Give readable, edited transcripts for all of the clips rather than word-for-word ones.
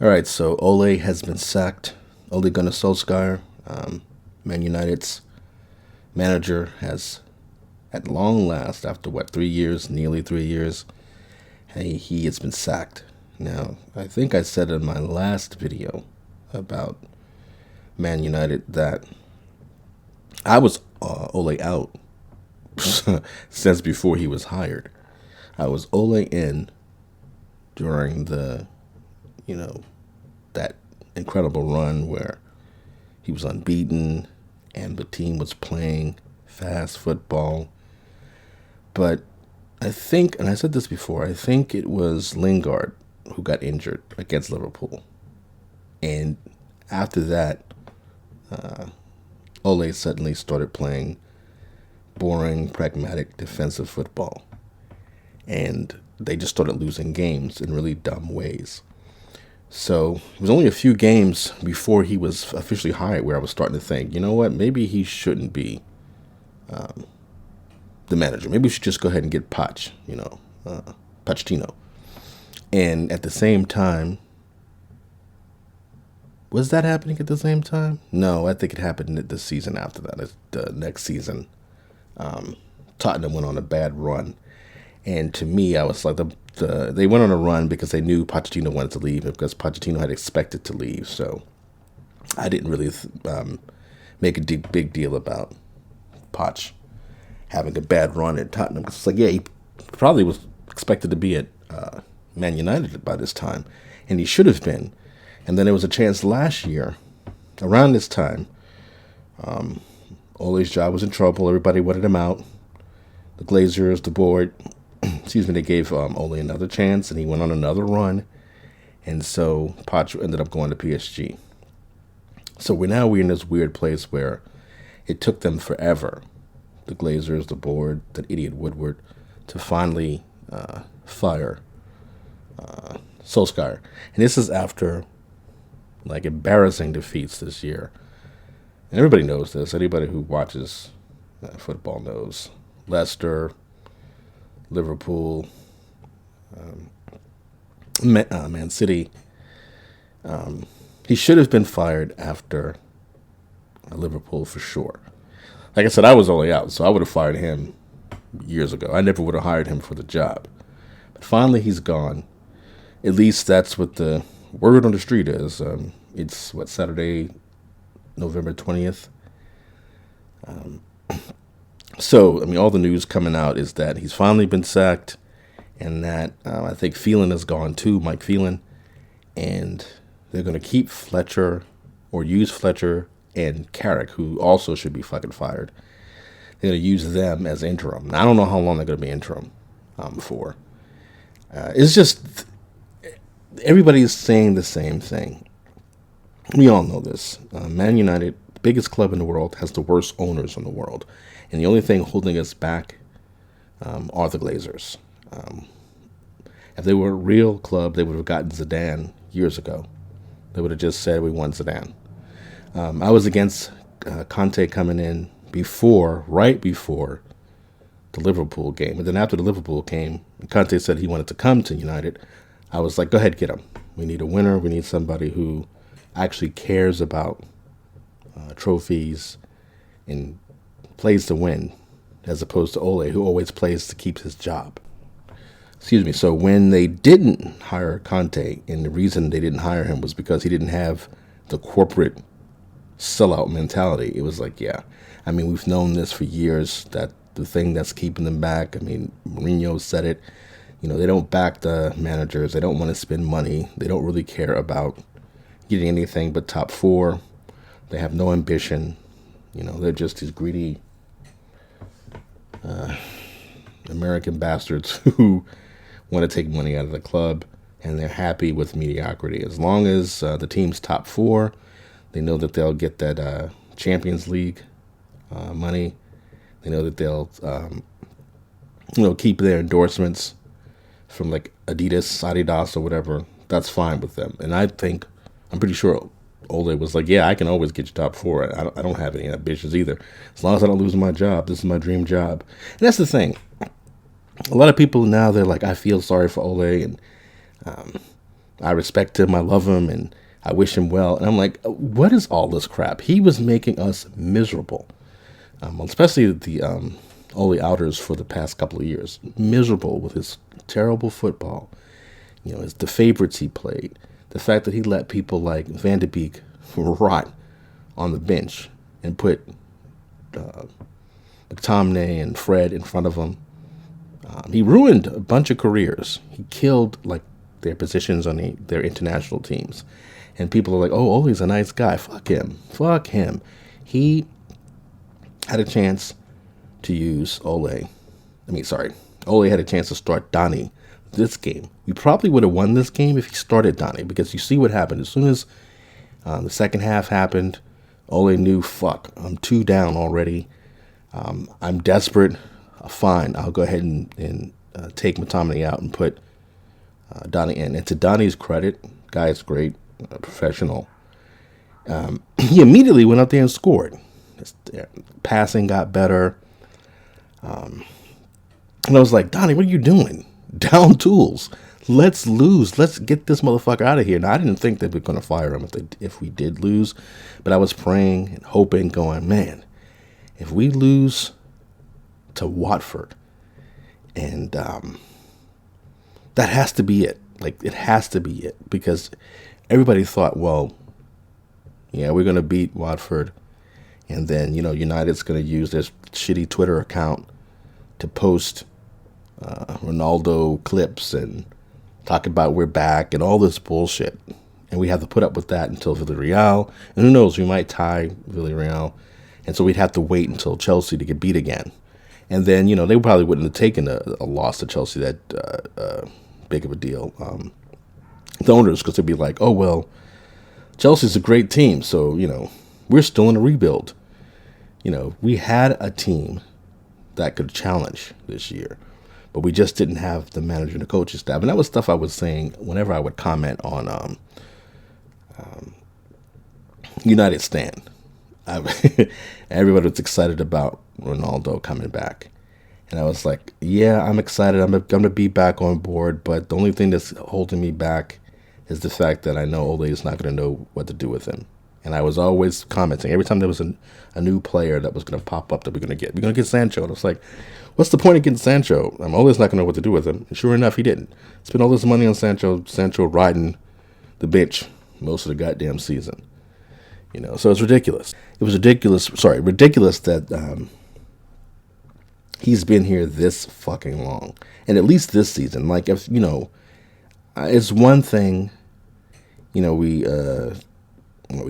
All right, so Ole has been sacked. Ole Gunnar Solskjaer, Man United's manager, has, at long last, after what, 3 years, nearly 3 years, he has been sacked. Now, I think I said in my last video about Man United that I was Ole Out since before he was hired. I was Ole in during that incredible run where he was unbeaten and the team was playing fast football. But I think, and I said this before, I think it was Lingard who got injured against Liverpool. And after that, Ole suddenly started playing boring, pragmatic, defensive football. And they just started losing games in really dumb ways. So it was only a few games before he was officially hired where I was starting to think, you know what, maybe he shouldn't be the manager. Maybe we should just go ahead and get Pochettino. And at the same time, was that happening at the same time? No, I think it happened the season after that. The next season, Tottenham went on a bad run. And to me, I was like, they went on a run because they knew Pochettino wanted to leave and because Pochettino had expected to leave. So I didn't really make a big deal about Poch having a bad run at Tottenham. Because it's like, yeah, he probably was expected to be at Man United by this time. And he should have been. And then there was a chance last year, around this time, Ole's job was in trouble. Everybody wanted him out. The Glazers, the board, they gave Ole another chance, and he went on another run. And so Poch ended up going to PSG. So we're in this weird place where it took them forever, the Glazers, the board, that idiot Woodward, to finally fire Solskjaer. And this is after embarrassing defeats this year. And everybody knows this. Anybody who watches football knows. Leicester, Liverpool, Man City. He should have been fired after Liverpool for sure. Like I said, I was Ole Out, so I would have fired him years ago. I never would have hired him for the job. But finally, he's gone. At least that's what the word on the street is. It's, Saturday, November 20th? So, all the news coming out is that he's finally been sacked and that I think Phelan is gone too, Mike Phelan. And they're going to keep Fletcher or use Fletcher and Carrick, who also should be fucking fired. They're going to use them as interim. Now, I don't know how long they're going to be interim for. It's just everybody's saying the same thing. We all know this. Man United, biggest club in the world, has the worst owners in the world. And the only thing holding us back are the Glazers. If they were a real club, they would have gotten Zidane years ago. They would have just said, we want Zidane. I was against Conte coming in right before the Liverpool game. And then after the Liverpool game, Conte said he wanted to come to United. I was like, go ahead, get him. We need a winner. We need somebody who actually cares about trophies and plays to win, as opposed to Ole, who always plays to keep his job. So when they didn't hire Conte, and the reason they didn't hire him was because he didn't have the corporate sellout mentality. It was like, yeah, we've known this for years, that the thing that's keeping them back. Mourinho said it. They don't back the managers. They don't want to spend money. They don't really care about getting anything but top four. They have no ambition. They're just these greedy American bastards who want to take money out of the club, and they're happy with mediocrity. As long as the team's top four, they know that they'll get that Champions League money. They know that they'll keep their endorsements from Adidas or whatever. That's fine with them. And I'm pretty sure Ole was like, yeah, I can always get you top four. I don't have any ambitions either. As long as I don't lose my job, this is my dream job. And that's the thing. A lot of people now, they're like, I feel sorry for Ole, and I respect him, I love him, and I wish him well. And I'm like, what is all this crap? He was making us miserable, especially the Ole Outers for the past couple of years. Miserable with his terrible football. The favorites he played. The fact that he let people like Van de Beek rot on the bench and put McTominay and Fred in front of him. He ruined a bunch of careers. He killed like their positions on their international teams. And people are like, oh, Ole's a nice guy. Fuck him. Fuck him. He had a chance to use Ole had a chance to start Donnie this game. We probably would have won this game if he started Donnie, because you see what happened. As soon as the second half happened, Ole knew, fuck, I'm 2 down already. I'm desperate. Fine, I'll go ahead and take McTominay out and put Donnie in. And to Donnie's credit, guy's great, professional. He immediately went out there and scored. His passing got better. And I was like, Donnie, what are you doing? Down tools. Let's lose. Let's get this motherfucker out of here. Now, I didn't think they were going to fire him if we did lose, but I was praying and hoping, going, man, if we lose to Watford, and that has to be it. Like, it has to be it, because everybody thought, well, yeah, we're going to beat Watford, and then, United's going to use their shitty Twitter account to post Ronaldo clips and talk about we're back and all this bullshit. And we have to put up with that until Villarreal. And who knows, we might tie Villarreal. And so we'd have to wait until Chelsea to get beat again. And then, they probably wouldn't have taken a loss to Chelsea that big of a deal. The owners, because they'd be like, oh, well, Chelsea's a great team. So, we're still in a rebuild. We had a team that could challenge this year, but we just didn't have the manager and the coaching staff. And that was stuff I was saying whenever I would comment on United Stand. Everybody was excited about Ronaldo coming back. And I was like, yeah, I'm excited. I'm going to be back on board. But the only thing that's holding me back is the fact that I know Ole is not going to know what to do with him. And I was always commenting every time there was a new player that was going to pop up that we're going to get Sancho. And I was like, what's the point of getting Sancho? Ole's not going to know what to do with him. And sure enough, he didn't. Spent all this money on Sancho riding the bench most of the goddamn season. So it's ridiculous. It was ridiculous that he's been here this fucking long. And at least this season, like, if, it's one thing, we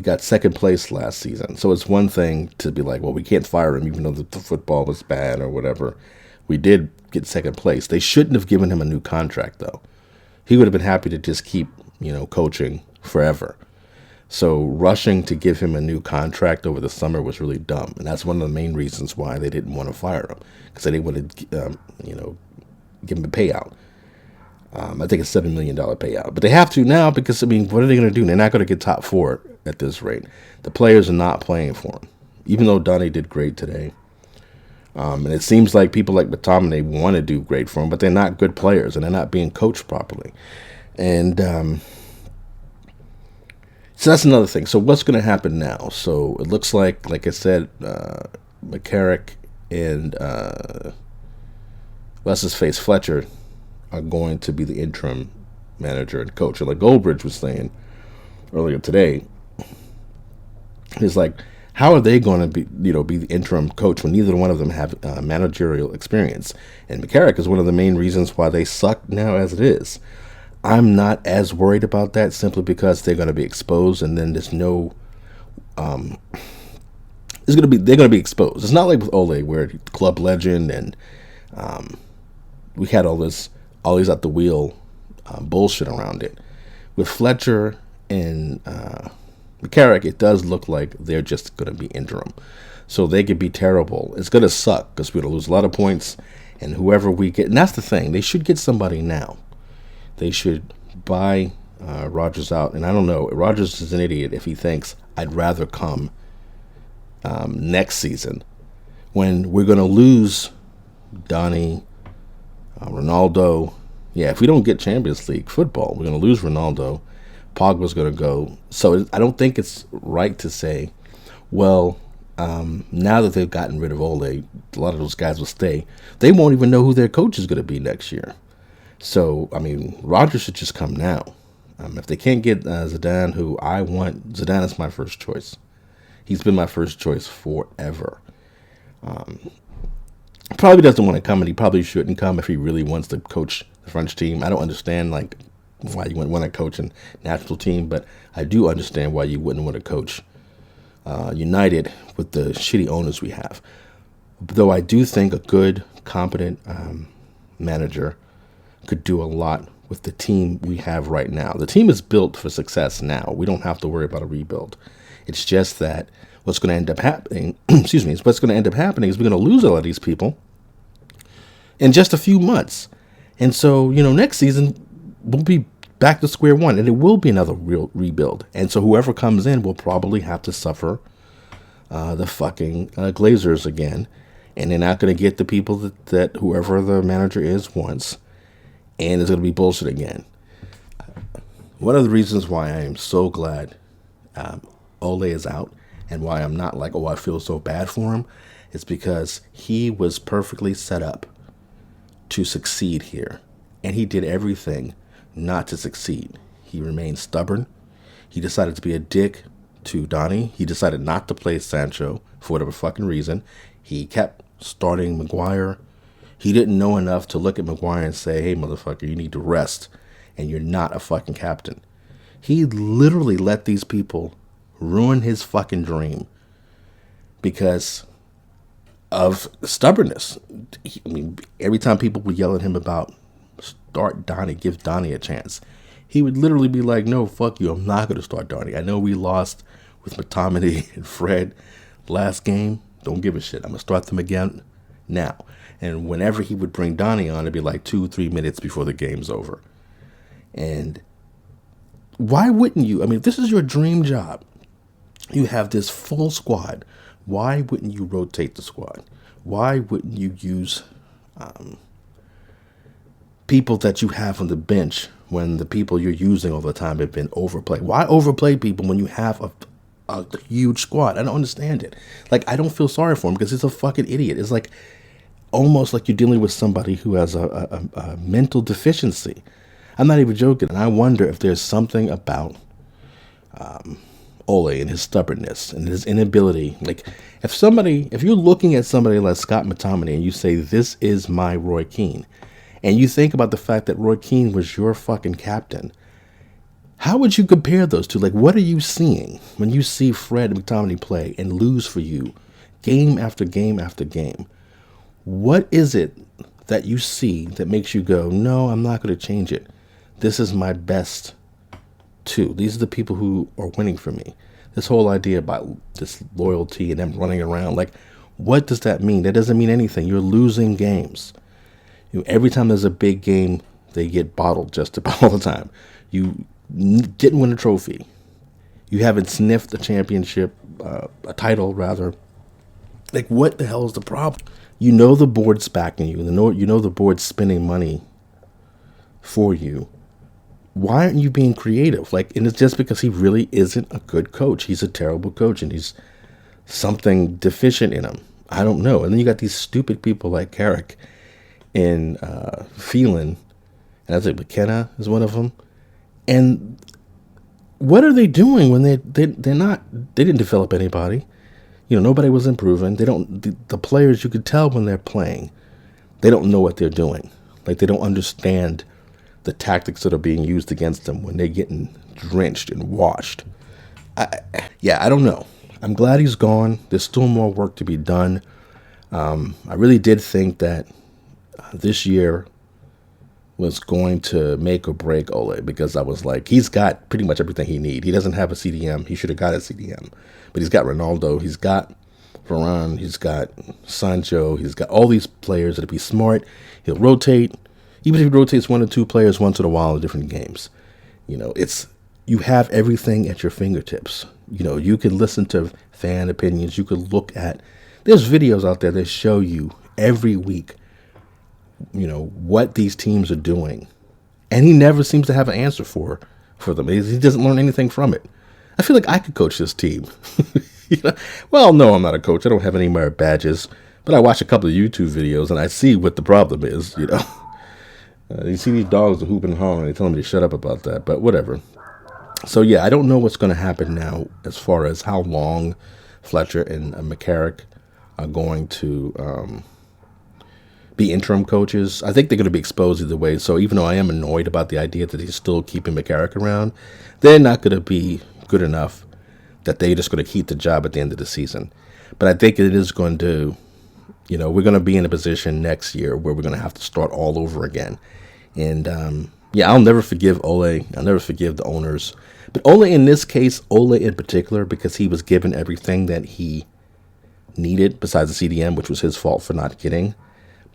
got second place last season. So it's one thing to be like, well, we can't fire him even though the football was bad or whatever. We did get second place. They shouldn't have given him a new contract, though. He would have been happy to just keep, coaching forever. So rushing to give him a new contract over the summer was really dumb. And that's one of the main reasons why they didn't want to fire him, because they didn't want to, give him a payout. I think a $7 million payout. But they have to now because, what are they going to do? They're not going to get top 4 at this rate. The players are not playing for him, even though Donnie did great today. And it seems like people like McTominay want to do great for him, but they're not good players, and they're not being coached properly. And so that's another thing. So what's going to happen now? So it looks like I said, McCarrick and what's his face, Fletcher, are going to be the interim manager and coach. And like Goldbridge was saying earlier today, he's like, how are they going to be the interim coach when neither one of them have managerial experience? And McCarrick is one of the main reasons why they suck now as it is. I'm not as worried about that, simply because they're going to be exposed, and then there's no they're going to be exposed. It's not like with Ole, where club legend and we had all these at the wheel bullshit around it. With Fletcher and McCarrick, it does look like they're just going to be interim. So they could be terrible. It's going to suck because we're going to lose a lot of points, and whoever we get, and that's the thing, they should get somebody now. They should buy Rodgers out. And I don't know, Rodgers is an idiot if he thinks I'd rather come next season when we're going to lose Donnie, Ronaldo, Yeah, if we don't get Champions League football, we're going to lose Ronaldo. Pogba's going to go. So I don't think it's right to say, well, now that they've gotten rid of Ole, a lot of those guys will stay. They won't even know who their coach is going to be next year. So, I mean, Rodgers should just come now. If they can't get Zidane, who I want, Zidane is my first choice. He's been my first choice forever. Probably doesn't want to come, and he probably shouldn't come if he really wants to coach the French team. I don't understand why you wouldn't want to coach a national team, but I do understand why you wouldn't want to coach United with the shitty owners we have. Though I do think a good, competent manager could do a lot with the team we have right now. The team is built for success now. We don't have to worry about a rebuild. It's just that what's going to end up happening, what's going to end up happening is we're going to lose all of these people in just a few months. And so, next season we'll be back to square one, and it will be another real rebuild. And so whoever comes in will probably have to suffer the fucking Glazers again. And they're not going to get the people that whoever the manager is wants. And it's going to be bullshit again. One of the reasons why I am so glad Ole is out and why I'm not like, I feel so bad for him, is because he was perfectly set up to succeed here. And he did everything not to succeed. He remained stubborn. He decided to be a dick to Donnie. He decided not to play Sancho for whatever fucking reason. He kept starting Maguire. He didn't know enough to look at Maguire and say, hey, motherfucker, you need to rest, and you're not a fucking captain. He literally let these people ruin his fucking dream because of stubbornness. Every time people would yell at him about start Donnie, give Donnie a chance, he would literally be like, no, fuck you, I'm not going to start Donnie. I know we lost with McTominay and Fred last game. Don't give a shit. I'm going to start them again now. And whenever he would bring Donnie on, it'd be like 2-3 minutes before the game's over. And why wouldn't you? If this is your dream job, you have this full squad. Why wouldn't you rotate the squad? Why wouldn't you use people that you have on the bench when the people you're using all the time have been overplayed? Why overplay people when you have a huge squad? I don't understand it. I don't feel sorry for him because he's a fucking idiot. It's almost like you're dealing with somebody who has a mental deficiency. I'm not even joking. And I wonder if there's something about Ole and his stubbornness and his inability. If you're looking at somebody like Scott McTominay and you say, this is my Roy Keane, and you think about the fact that Roy Keane was your fucking captain, how would you compare those two? What are you seeing when you see Fred McTominay play and lose for you game after game after game? What is it that you see that makes you go, no, I'm not going to change it? This is my best two. These are the people who are winning for me. This whole idea about this loyalty and them running around, what does that mean? That doesn't mean anything. You're losing games. Every time there's a big game, they get bottled just about all the time. You didn't win a trophy. You haven't sniffed a championship, a title rather. What the hell is the problem? The board's backing you. The board's spending money for you. Why aren't you being creative? And it's just because he really isn't a good coach. He's a terrible coach, and he's something deficient in him. I don't know. And then you got these stupid people like Carrick and Phelan, and I think McKenna is one of them. And what are they doing when they didn't develop anybody? Nobody was improving. The players, you could tell when they're playing, they don't know what they're doing. They don't understand the tactics that are being used against them when they're getting drenched and washed. I don't know. I'm glad he's gone. There's still more work to be done. I really did think that this year was going to make or break Ole, because I was like, he's got pretty much everything he needs. He doesn't have a CDM. He should have got a CDM. But he's got Ronaldo. He's got Varane. He's got Sancho. He's got all these players that'll be smart. He'll rotate. Even if he rotates 1 or 2 players once in a while in different games. You have everything at your fingertips. You can listen to fan opinions. You could look at, there's videos out there that show you every week, what these teams are doing And he never seems to have an answer for them. He doesn't learn anything from it. I feel like I could coach this team. You know? Well, no, I'm not a coach. I don't have any merit badges. But I watch a couple of YouTube videos, and I see what the problem is, you know. You see these dogs hooping and hollering. They telling me to shut up about that, but whatever. So, yeah, I don't know what's going to happen now as far as how long Fletcher and McCarrick are going to be interim coaches. I think they're going to be exposed either way. So even though I am annoyed about the idea that he's still keeping McCarrick around, they're not going to be good enough that they're just going to keep the job at the end of the season. But I think it is going to, you know, we're going to be in a position next year where we're going to have to start all over again. And, yeah, I'll never forgive Ole. I'll never forgive the owners. But Ole in this case, Ole in particular, because he was given everything that he needed besides the CDM, which was his fault for not getting.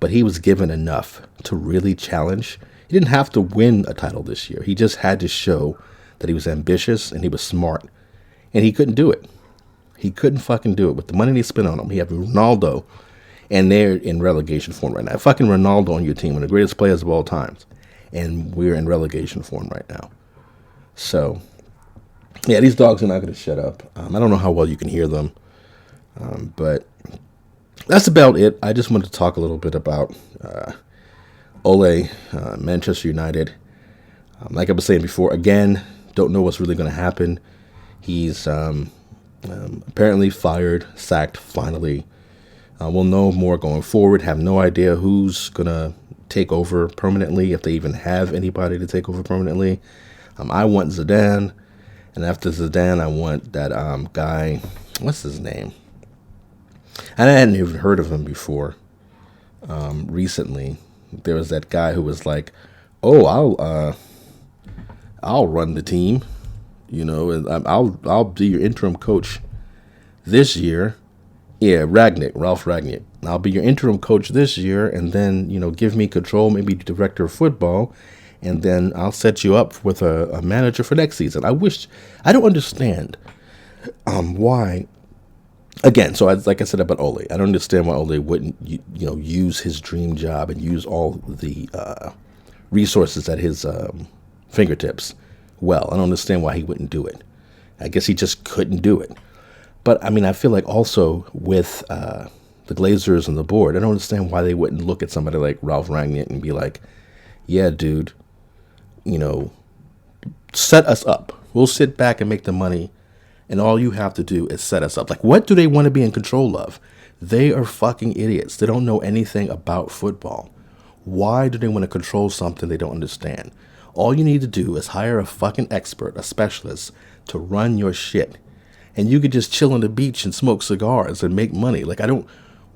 But he was given enough to really challenge. He didn't have to win a title this year. He just had to show that he was ambitious and he was smart. And he couldn't do it. He couldn't fucking do it. With the money they spent on him, he had Ronaldo, and they're in relegation form right now. Fucking Ronaldo on your team, one of the greatest players of all times. And we're in relegation form right now. So, yeah, these dogs are not going to shut up. I don't know how well you can hear them. But that's about it. I just wanted to talk a little bit about Ole, Manchester United. Like I was saying before, again, don't know what's really going to happen. He's apparently fired, sacked, finally. We'll know more going forward. Have no idea who's going to take over permanently, if they even have anybody to take over permanently. I want Zidane. And after Zidane, I want that guy, what's his name? And I hadn't even heard of him before. Recently, there was that guy who was like, "Oh, I'll run the team, you know, and I'll be your interim coach this year." Yeah, Ralph Ragnick. I'll be your interim coach this year, and then, you know, give me control, maybe director of football, and then I'll set you up with a manager for next season. I don't understand why. Again, so like I said about Ole, I don't understand why Ole wouldn't, use his dream job and use all the resources at his fingertips. Well, I don't understand why he wouldn't do it. I guess he just couldn't do it. But, I mean, I feel like also with the Glazers and the board, I don't understand why they wouldn't look at somebody like Ralph Rangnick and be like, yeah, dude, set us up. We'll sit back and make the money, and all you have to do is set us up. Like, what do they want to be in control of? They are fucking idiots. They don't know anything about football. Why do they want to control something they don't understand? All you need to do is hire a fucking expert, a specialist, to run your shit. And you could just chill on the beach and smoke cigars and make money. Like,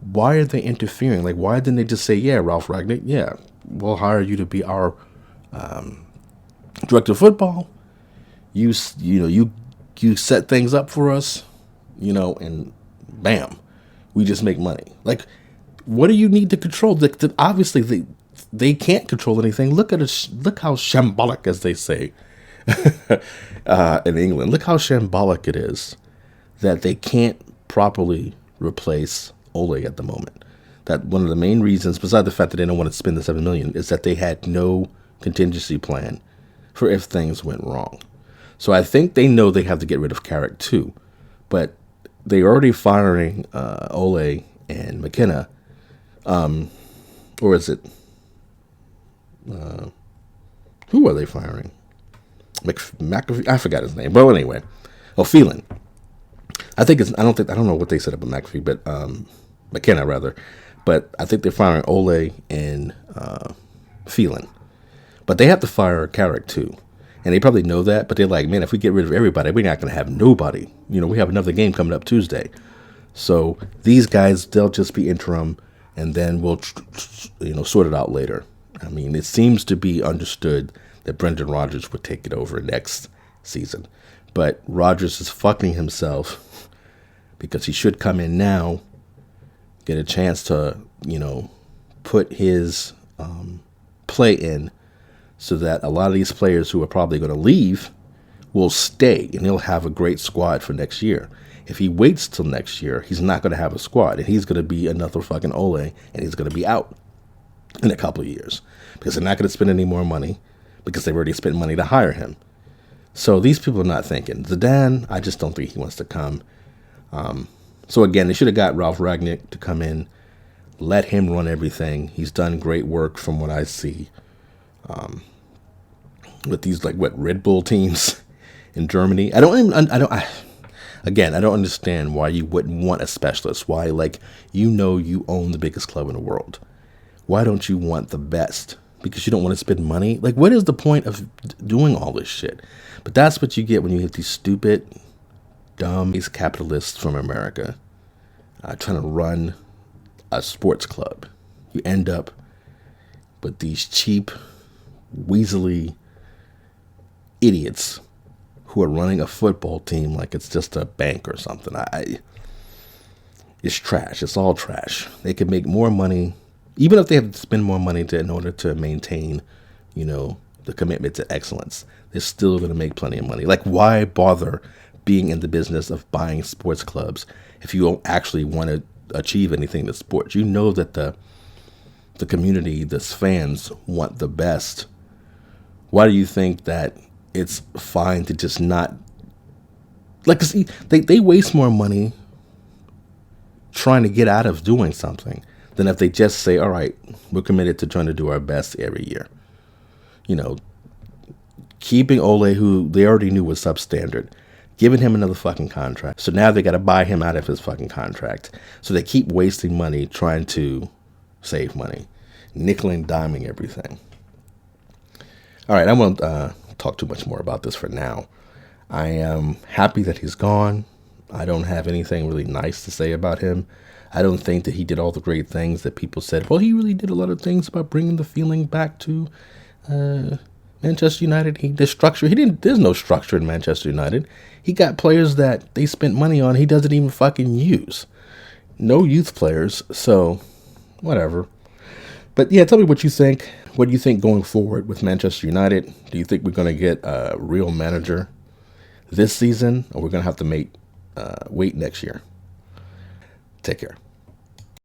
why are they interfering? Like, why didn't they just say, yeah, Ralph Ragnick, yeah, we'll hire you to be our director of football. You set things up for us, and bam, we just make money. Like, what do you need to control? Obviously, they can't control anything. Look how shambolic, as they say in England. Look how shambolic it is that they can't properly replace Ole at the moment. That one of the main reasons, besides the fact that they don't want to spend the $7 million, is that they had no contingency plan for if things went wrong. So I think they know they have to get rid of Carrick too, but they're already firing Ole and McKenna, or is it? Who are they firing? McAfee? I forgot his name. But anyway, Phelan. I don't know what they said about McAfee, but McKenna rather. But I think they're firing Ole and Phelan. But they have to fire Carrick too. And they probably know that, but they're like, man, if we get rid of everybody, we're not going to have nobody. We have another game coming up Tuesday. So these guys, they'll just be interim, and then we'll, sort it out later. I mean, it seems to be understood that Brendan Rodgers would take it over next season. But Rodgers is fucking himself because he should come in now, get a chance to, put his play in so that a lot of these players who are probably going to leave will stay, and he'll have a great squad for next year. If he waits till next year, he's not going to have a squad, and he's going to be another fucking Ole, and he's going to be out in a couple of years because they're not going to spend any more money, because they've already spent money to hire him. So these people are not thinking. Zidane, I just don't think he wants to come. So again, they should have got Ralph Ragnick to come in, let him run everything. He's done great work from what I see with these Red Bull teams in Germany. I don't understand why you wouldn't want a specialist. Why, you own the biggest club in the world. Why don't you want the best? Because you don't want to spend money? What is the point of doing all this shit? But that's what you get when you hit these stupid, dumb capitalists from America trying to run a sports club. You end up with these cheap, weaselly idiots who are running a football team like it's just a bank or something. It's trash. It's all trash. They could make more money, even if they have to spend more money in order to maintain, the commitment to excellence. They're still going to make plenty of money. Why bother being in the business of buying sports clubs if you don't actually want to achieve anything in sports? You know that the community, the fans want the best. Why do you think that it's fine to just not they waste more money trying to get out of doing something than if they just say, all right, we're committed to trying to do our best every year. Keeping Ole, who they already knew was substandard, giving him another fucking contract. So now they got to buy him out of his fucking contract. So they keep wasting money trying to save money, nickel and diming everything. All right, I won't talk too much more about this for now. I am happy that he's gone. I don't have anything really nice to say about him. I don't think that he did all the great things that people said. Well, he really did a lot of things about bringing the feeling back to Manchester United. There's no structure in Manchester United. He got players that they spent money on. He doesn't even fucking use. No youth players. So, whatever. But yeah, tell me what you think. What do you think going forward with Manchester United? Do you think we're going to get a real manager this season, or we're going to have to wait next year? Take care.